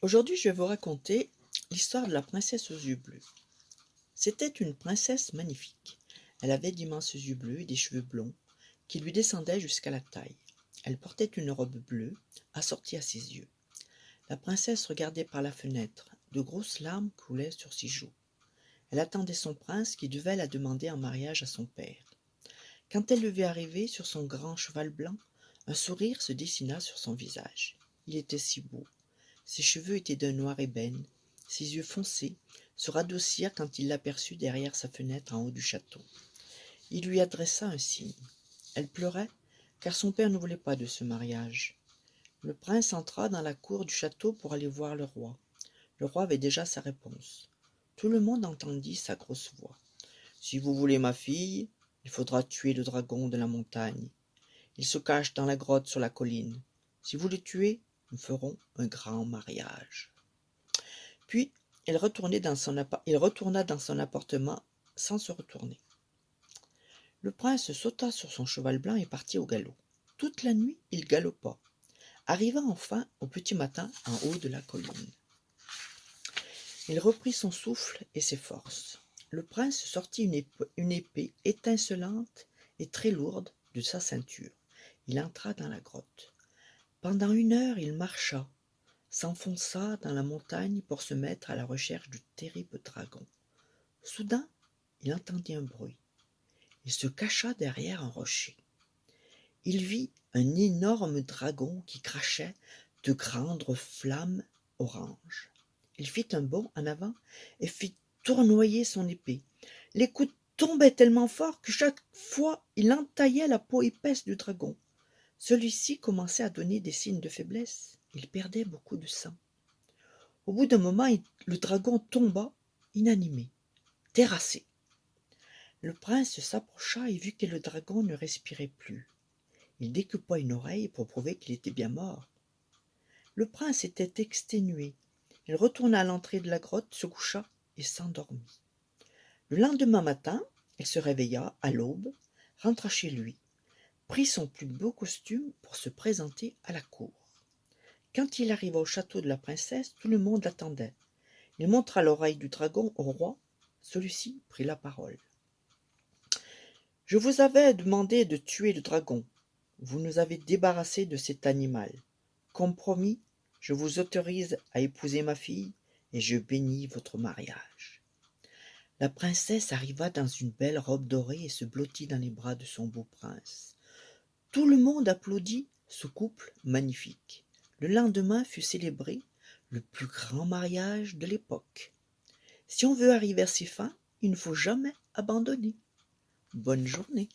Aujourd'hui, je vais vous raconter l'histoire de la princesse aux yeux bleus. C'était une princesse magnifique. Elle avait d'immenses yeux bleus et des cheveux blonds qui lui descendaient jusqu'à la taille. Elle portait une robe bleue assortie à ses yeux. La princesse regardait par la fenêtre. De grosses larmes coulaient sur ses joues. Elle attendait son prince qui devait la demander en mariage à son père. Quand elle le vit arriver sur son grand cheval blanc, un sourire se dessina sur son visage. Il était si beau. Ses cheveux étaient d'un noir ébène, ses yeux foncés se radoucirent quand il l'aperçut derrière sa fenêtre en haut du château. Il lui adressa un signe. Elle pleurait, car son père ne voulait pas de ce mariage. Le prince entra dans la cour du château pour aller voir le roi. Le roi avait déjà sa réponse. Tout le monde entendit sa grosse voix. « Si vous voulez ma fille, il faudra tuer le dragon de la montagne. Il se cache dans la grotte sur la colline. Si vous le tuez, nous ferons un grand mariage. » Puis, il retourna dans son appartement sans se retourner. Le prince sauta sur son cheval blanc et partit au galop. Toute la nuit, il galopa, arriva enfin au petit matin en haut de la colline. Il reprit son souffle et ses forces. Le prince sortit une épée étincelante et très lourde de sa ceinture. Il entra dans la grotte. Pendant 1 heure, il marcha, s'enfonça dans la montagne pour se mettre à la recherche du terrible dragon. Soudain, il entendit un bruit. Il se cacha derrière un rocher. Il vit un énorme dragon qui crachait de grandes flammes oranges. Il fit un bond en avant et fit tournoyer son épée. Les coups tombaient tellement fort que chaque fois il entaillait la peau épaisse du dragon. Celui-ci commençait à donner des signes de faiblesse. Il perdait beaucoup de sang. Au bout d'un moment, le dragon tomba, inanimé, terrassé. Le prince s'approcha et vit que le dragon ne respirait plus. Il découpa une oreille pour prouver qu'il était bien mort. Le prince était exténué. Il retourna à l'entrée de la grotte, se coucha et s'endormit. Le lendemain matin, il se réveilla à l'aube, rentra chez lui, prit son plus beau costume pour se présenter à la cour. Quand il arriva au château de la princesse, tout le monde l'attendait. Il montra l'oreille du dragon au roi. Celui-ci prit la parole. « Je vous avais demandé de tuer le dragon. Vous nous avez débarrassés de cet animal. Comme promis, je vous autorise à épouser ma fille et je bénis votre mariage. » La princesse arriva dans une belle robe dorée et se blottit dans les bras de son beau prince. Tout le monde applaudit ce couple magnifique. Le lendemain fut célébré le plus grand mariage de l'époque. Si on veut arriver à ses fins, il ne faut jamais abandonner. Bonne journée.